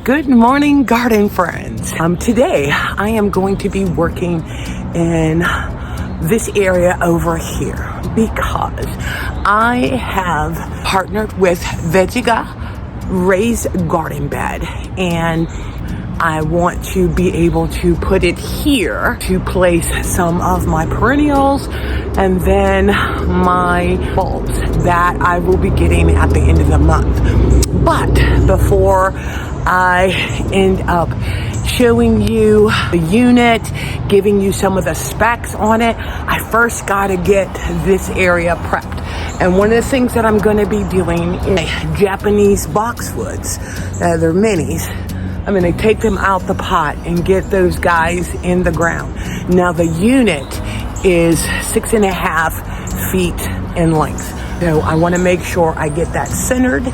Good morning, garden friends. Today I am going to be working in this area over here because I have partnered with Vegega raised garden bed, and I want to be able to put it here to place some of my perennials and then my bulbs that I will be getting at the end of the month. But before I end up showing you the unit, giving you some of the specs on it, I first got to get this area prepped. And one of the things that I'm going to be doing is Japanese boxwoods. They're minis. I'm going to take them out the pot and get those guys in the ground. Now the unit is 6.5 feet in length. So I want to make sure I get that centered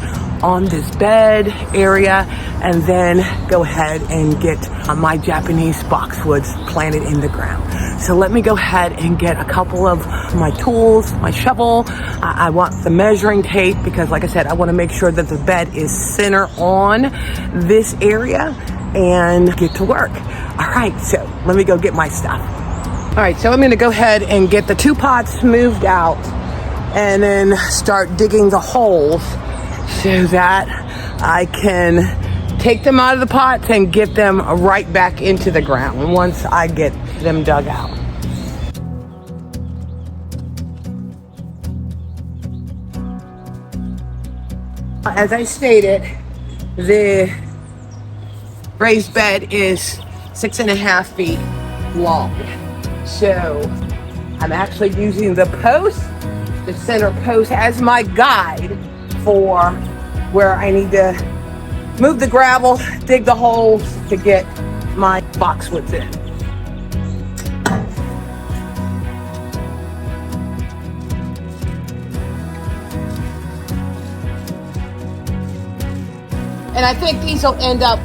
on this bed area and then go ahead and get my Japanese boxwoods planted in the ground. So let me go ahead and get a couple of my tools, my shovel. I want the measuring tape because, like I said, I want to make sure that the bed is center on this area and get to work. All right, so let me go get my stuff. All right, so I'm going to go ahead and get the 2 pots moved out and then start digging the holes so that I can take them out of the pots and get them right back into the ground once I get them dug out. As I stated, the raised bed is 6.5 feet long. So I'm actually using the post, the center post, as my guide for where I need to move the gravel, dig the holes to get my boxwoods in. And I think these will end up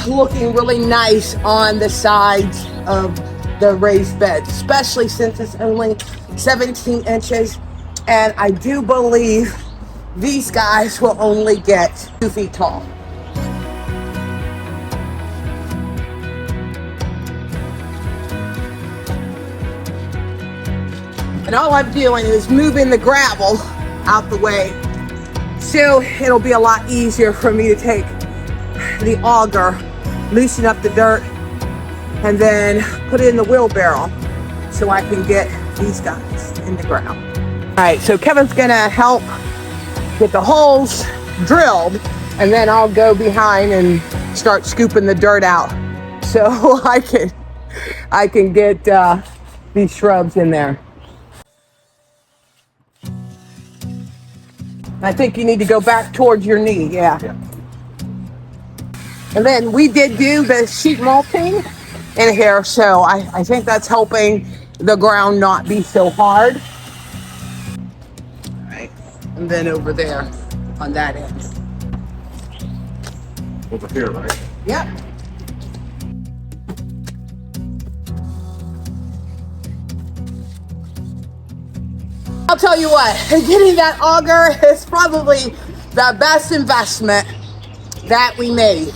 looking really nice on the sides of the raised bed, especially since it's only 17 inches. And I do believe these guys will only get 2 feet tall. And all I'm doing is moving the gravel out the way, so it'll be a lot easier for me to take the auger, loosen up the dirt, and then put it in the wheelbarrow so I can get these guys in the ground. All right, so Kevin's gonna help get the holes drilled, and then I'll go behind and start scooping the dirt out so I can get these shrubs in there. I think you need to go back towards your knee, yeah. And then we did do the sheet mulching in here, so I think that's helping the ground not be so hard. All right, and then over there on that end. Over here, right? Yep. I'll tell you what, getting that auger is probably the best investment that we made,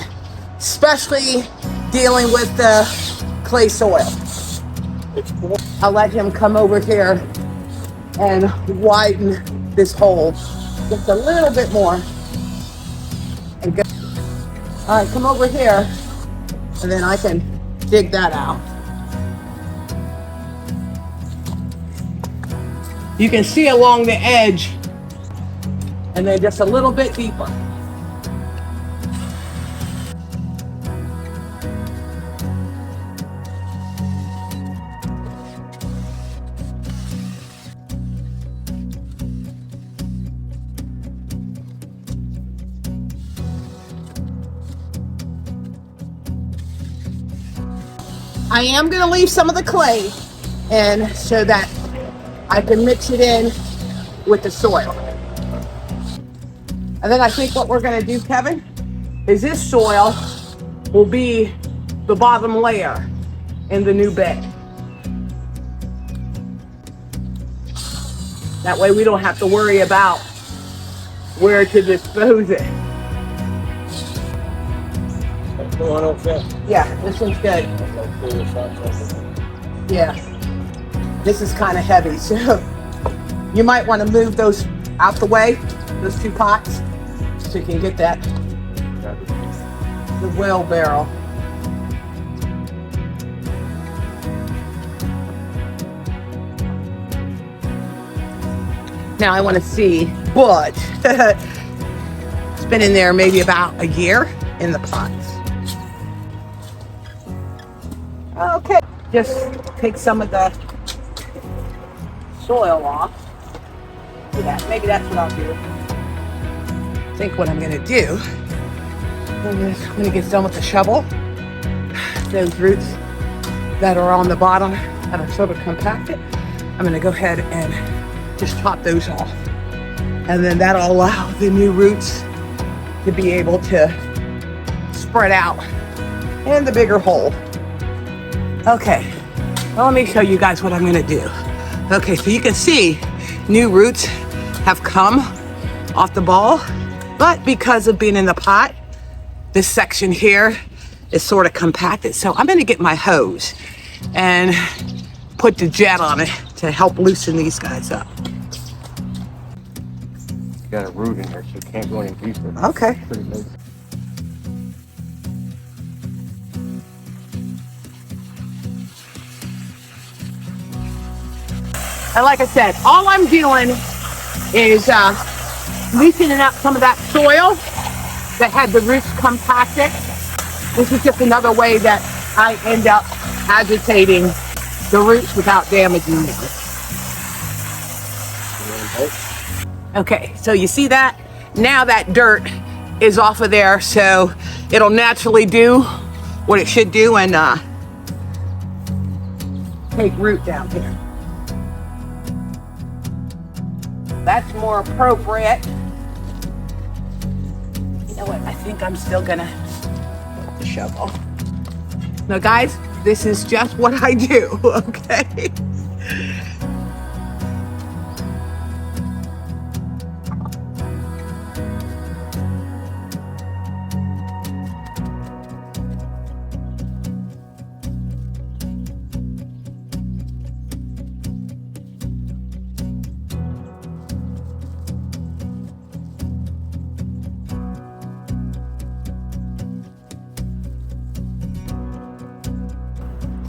especially dealing with the clay soil. I'll let him come over here and widen this hole just a little bit more. And go. All right, come over here, and then I can dig that out. You can see along the edge, and then just a little bit deeper. I am going to leave some of the clay in so that I can mix it in with the soil. And then I think what we're going to do, Kevin, is this soil will be the bottom layer in the new bed. That way we don't have to worry about where to dispose it. one okay? Yeah, this one's good. Yeah, this is kind of heavy, so you might want to move those out the way, those two pots, so you can get that, the wheelbarrow. Now I want to see, but it's been in there maybe about a year in the pots. Okay, just take some of the soil off. Yeah, maybe that's what I'll do. I think what I'm gonna do, when it gets done with the shovel, those roots that are on the bottom that are sort of compacted, I'm gonna go ahead and just chop those off. And then that'll allow the new roots to be able to spread out in the bigger hole. Okay, well, let me show you guys what I'm gonna do. Okay, so you can see new roots have come off the ball, but because of being in the pot, this section here is sort of compacted. So I'm gonna get my hose and put the jet on it to help loosen these guys up. You got a root in there, so you can't go any deeper. Okay. Pretty big. And like I said, all I'm doing is loosening up some of that soil that had the roots compacted. This is just another way that I end up agitating the roots without damaging them. Okay, so you see that? Now that dirt is off of there, so it'll naturally do what it should do and take root down here. That's more appropriate. You know what? I think I'm still gonna put the shovel. Now, guys, this is just what I do, okay?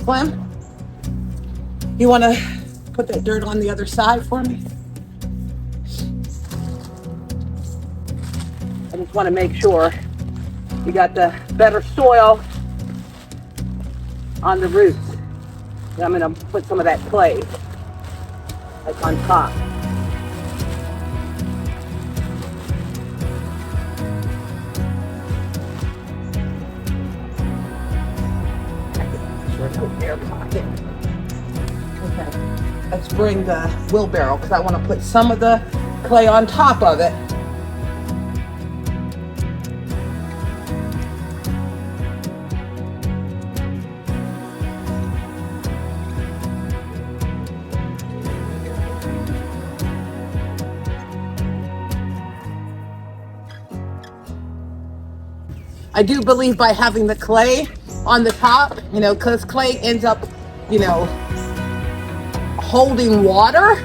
Clem, you want to put that dirt on the other side for me? I just want to make sure you got the better soil on the roots. And I'm going to put some of that clay like on top. Air pocket. Okay, let's bring the wheelbarrow because I want to put some of the clay on top of it. I do believe by having the clay on the top, you know, because clay ends up, you know, holding water,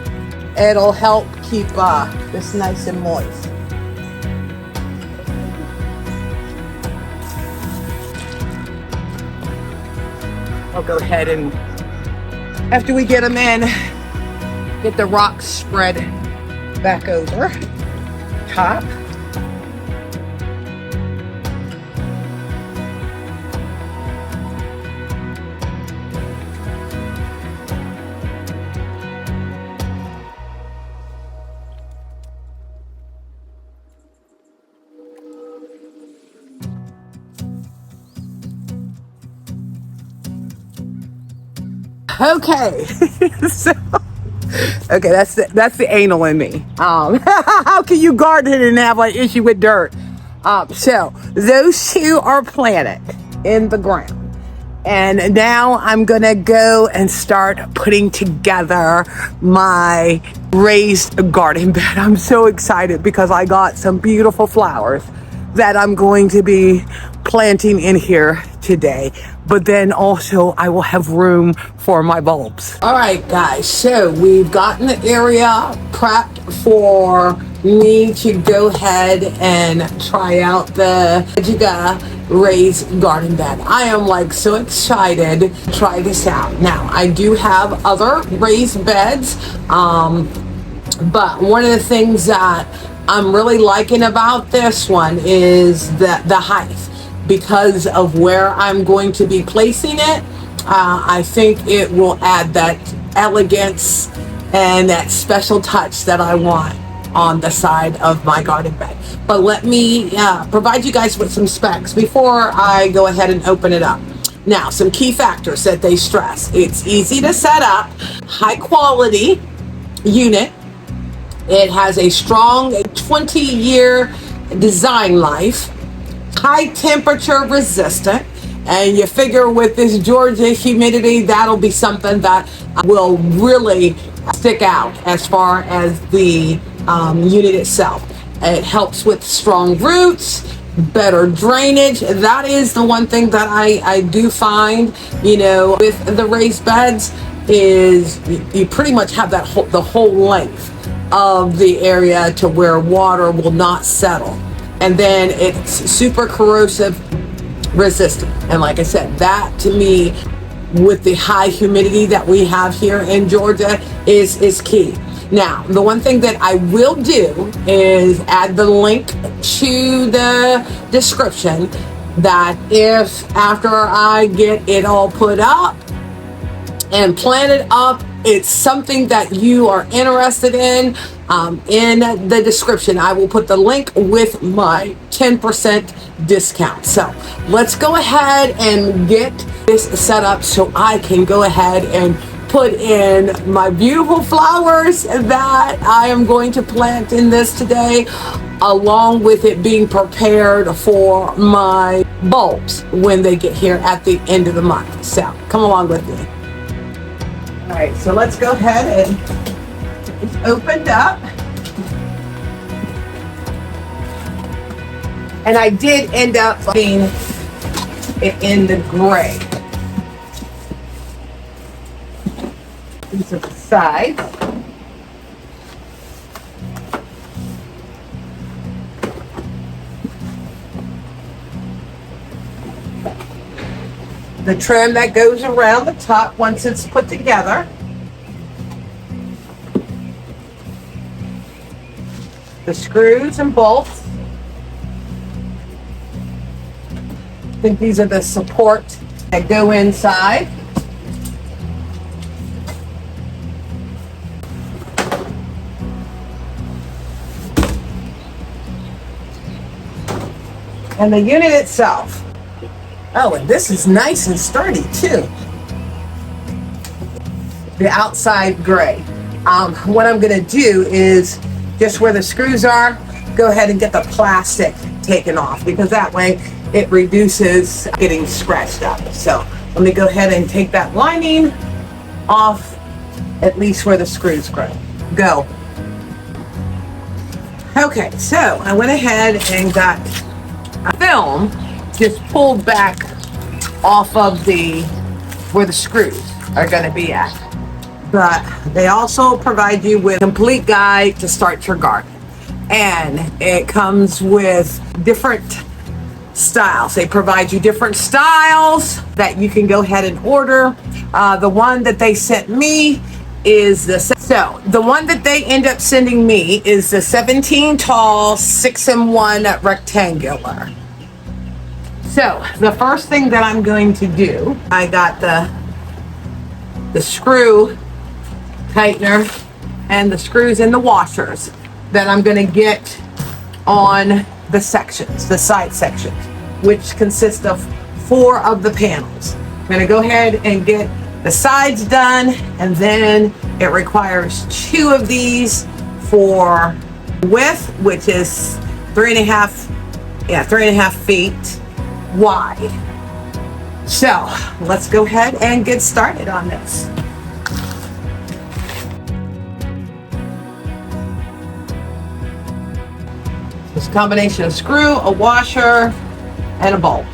it'll help keep this nice and moist. I'll go ahead and, after we get them in, get the rocks spread back over top. Okay, so okay, that's the anal in me. How can you garden and have an issue with dirt? So those two are planted in the ground, and now I'm gonna go and start putting together my raised garden bed. I'm so excited because I got some beautiful flowers that I'm going to be planting in here today, but then also I will have room for my bulbs. All right, guys, so we've gotten the area prepped for me to go ahead and try out the Vegega raised garden bed. I am like so excited to try this out. Now, I do have other raised beds, but one of the things that I'm really liking about this one is the height. Because of where I'm going to be placing it, I think it will add that elegance and that special touch that I want on the side of my garden bed. But let me provide you guys with some specs before I go ahead and open it up. Now, some key factors that they stress. It's easy to set up, high quality unit. It has a strong 20-year design life, high temperature resistant, and you figure with this Georgia humidity, that'll be something that will really stick out as far as the unit itself. It helps with strong roots, better drainage. That is the one thing that I do find, with the raised beds is you pretty much have that the whole length of the area to where water will not settle. And then it's super corrosive resistant. And like I said, that to me, with the high humidity that we have here in Georgia is key. Now, the one thing that I will do is add the link to the description that if after I get it all put up and planted up, it's something that you are interested in the description, I will put the link with my 10% discount. So let's go ahead and get this set up so I can go ahead and put in my beautiful flowers that I am going to plant in this today, along with it being prepared for my bulbs when they get here at the end of the month. So come along with me. All right, so let's go ahead and it's opened up. And I did end up putting it in the gray. These are the sides. The trim that goes around the top once it's put together. The screws and bolts. I think these are the supports that go inside. And the unit itself. Oh, and this is nice and sturdy too. The outside gray. What I'm gonna do is just where the screws are, go ahead and get the plastic taken off, because that way it reduces getting scratched up. So let me go ahead and take that lining off, at least where the screws go. Okay, so I went ahead and got a film just pulled back off of where the screws are going to be at. But they also provide you with a complete guide to start your garden. And it comes with different styles. They provide you different styles that you can go ahead and order. The one that they sent me is the one that they end up sending me is the 17 tall 6-in-1 rectangular. So the first thing that I'm going to do, I got the screw tightener and the screws and the washers that I'm going to get on the sections, the side sections, which consist of 4 of the panels. I'm going to go ahead and get the sides done, and then it requires 2 of these for width, which is 3.5 feet wide. So let's go ahead and get started on this. It's a combination of screw, a washer, and a bolt.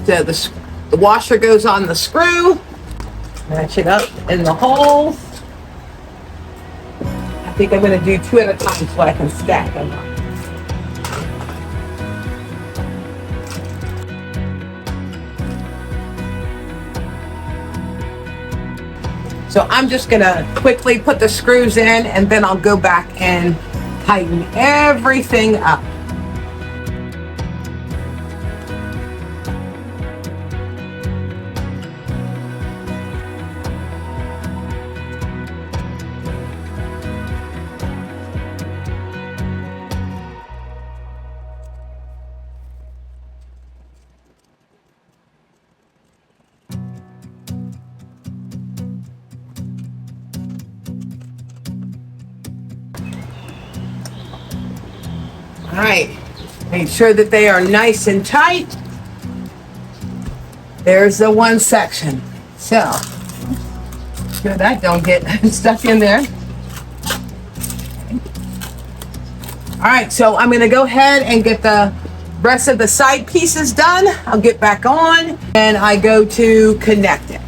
So the washer goes on the screw, match it up in the holes. I think I'm going to do 2 at a time so I can stack them up. So I'm just going to quickly put the screws in, and then I'll go back and tighten everything up. All right, make sure that they are nice and tight. There's the one section. So, sure that don't get stuck in there. All right, so I'm gonna go ahead and get the rest of the side pieces done. I'll get back on and I go to connect it.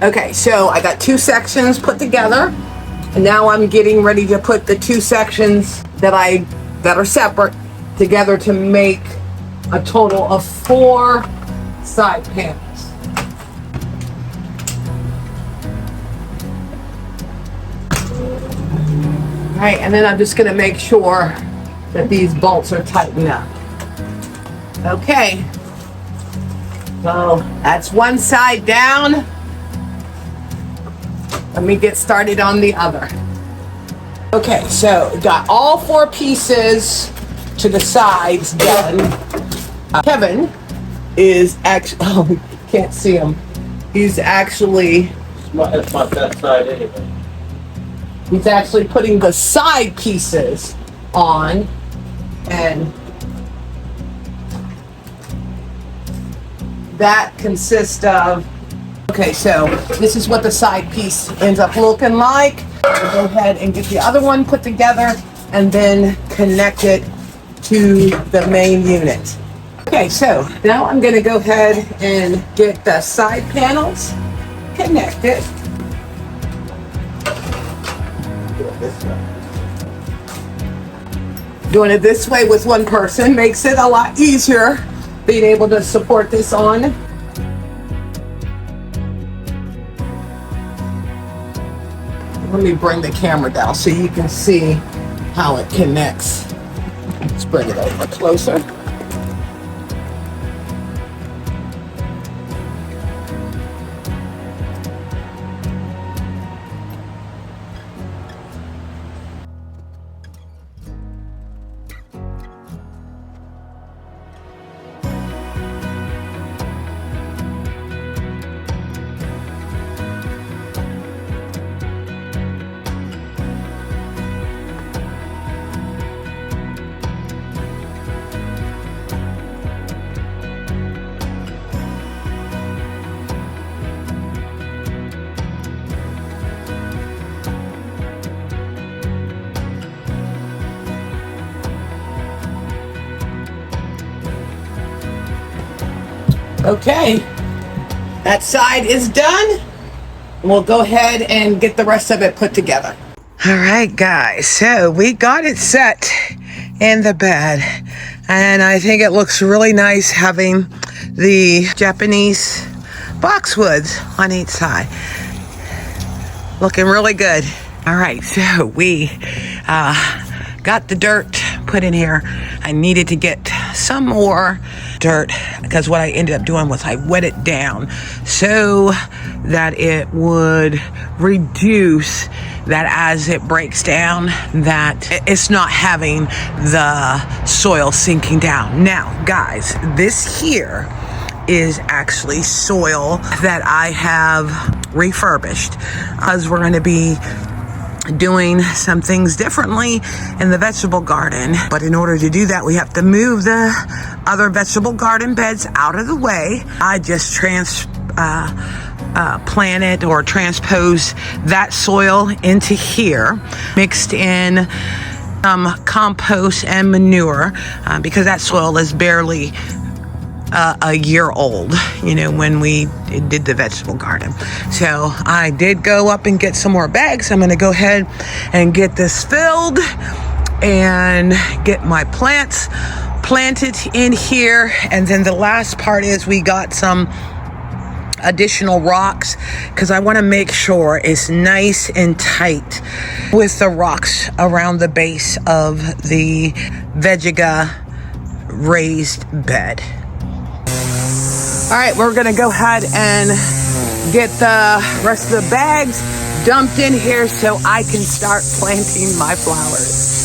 Okay, so I got 2 sections put together. And now I'm getting ready to put the 2 sections that are separate together to make a total of 4 side panels. All right, and then I'm just going to make sure that these bolts are tightened up. Okay, so that's one side down. Let me get started on the other. Okay, so got all 4 pieces to the sides done. Kevin is actually, oh, you can't see him. He's actually, It's not that side anyway. he's actually putting the side pieces on, and that consists of, okay, so this is what the side piece ends up looking like. We'll go ahead and get the other one put together and then connect it to the main unit. Okay, so now I'm going to go ahead and get the side panels connected. Doing it this way with one person makes it a lot easier being able to support this on. Let me bring the camera down so you can see how it connects. Let's bring it over closer. Okay, that side is done. We'll go ahead and get the rest of it put together. All right, guys, so we got it set in the bed, and I think it looks really nice having the Japanese boxwoods on each side. Looking really good. All right, so we got the dirt put in here. I needed to get some more dirt because what I ended up doing was I wet it down so that it would reduce that as it breaks down, that it's not having the soil sinking down. Now, guys, this here is actually soil that I have refurbished because we're going to be doing some things differently in the vegetable garden. But in order to do that, we have to move the other vegetable garden beds out of the way. I just planted or transposed that soil into here, mixed in some compost and manure, because that soil is barely a year old, when we did the vegetable garden. So I did go up and get some more bags. I'm going to go ahead and get this filled and get my plants planted in here. And then the last part is we got some additional rocks, because I want to make sure it's nice and tight with the rocks around the base of the Vegega raised bed. All right, we're gonna go ahead and get the rest of the bags dumped in here so I can start planting my flowers.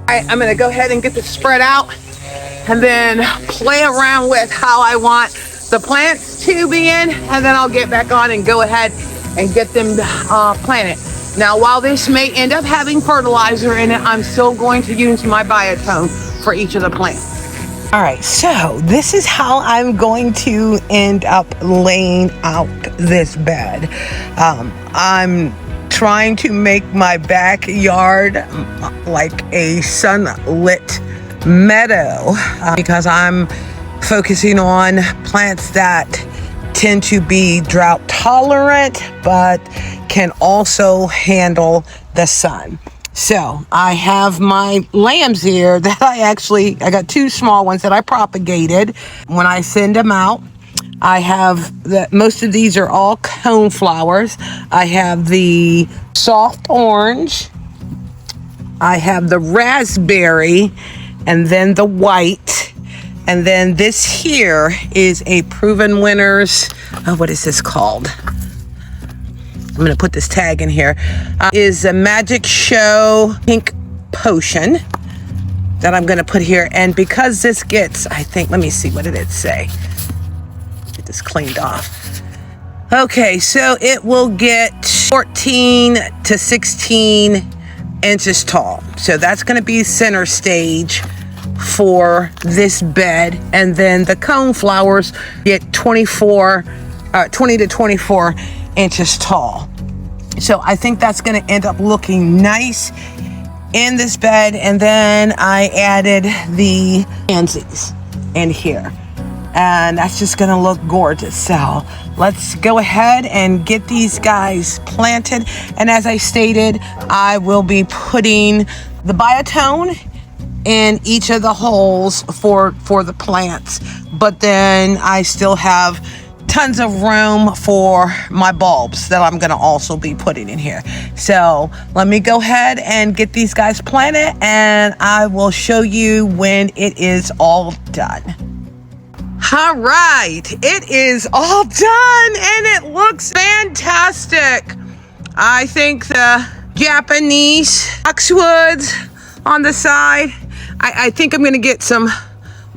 All right, I'm gonna go ahead and get this spread out and then play around with how I want the plants to be in, and then I'll get back on and go ahead and get them planted. Now, while this may end up having fertilizer in it, I'm still going to use my biotone for each of the plants. All right, so this is how I'm going to end up laying out this bed. I'm trying to make my backyard like a sunlit meadow, because I'm focusing on plants that tend to be drought tolerant but can also handle the sun. So I have my lambs here that I got two small ones that I propagated. When I send them out, I have most of these are all cone flowers. I have the soft orange, I have the raspberry, and then the white. And then this here is a Proven Winners, what is this called? I'm gonna put this tag in here. Is a Magic Show Pink Potion that I'm gonna put here. And because this gets, I think, let me see, what did it say? Get this cleaned off. Okay, so it will get 14 to 16 inches tall. So that's gonna be center stage for this bed. And then the cone flowers get 20 to 24 inches tall. So I think that's going to end up looking nice in this bed. And then I added the pansies in here, and that's just going to look gorgeous. So let's go ahead and get these guys planted. And as I stated, I will be putting the biotone in each of the holes for the plants, but then I still have tons of room for my bulbs that I'm going to also be putting in here. So let me go ahead and get these guys planted, and I will show you when it is all done. All right, it is all done and it looks fantastic. I think the Japanese boxwoods on the side, I think I'm going to get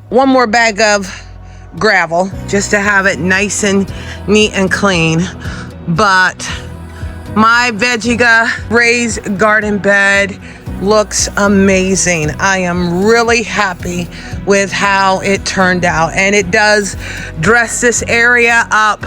one more bag of gravel just to have it nice and neat and clean. But my Vegega raised garden bed looks amazing. I am really happy with how it turned out, and it does dress this area up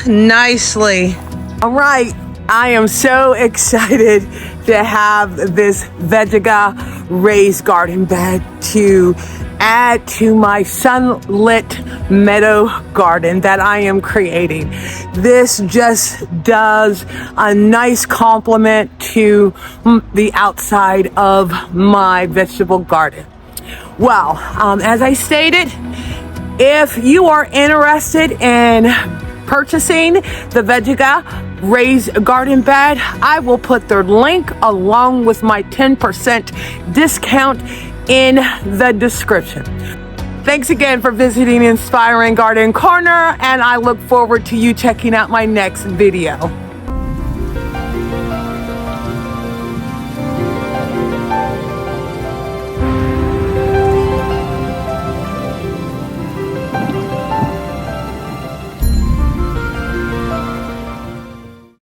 nicely. All right, I am so excited to have this Vegega raised garden bed to add to my sunlit meadow garden that I am creating. This just does a nice complement to the outside of my vegetable garden. Well, as I stated, if you are interested in purchasing the Vegega raised garden bed, I will put their link along with my 10% discount in the description. Thanks again for visiting Inspiring Garden Corner, and I look forward to you checking out my next video.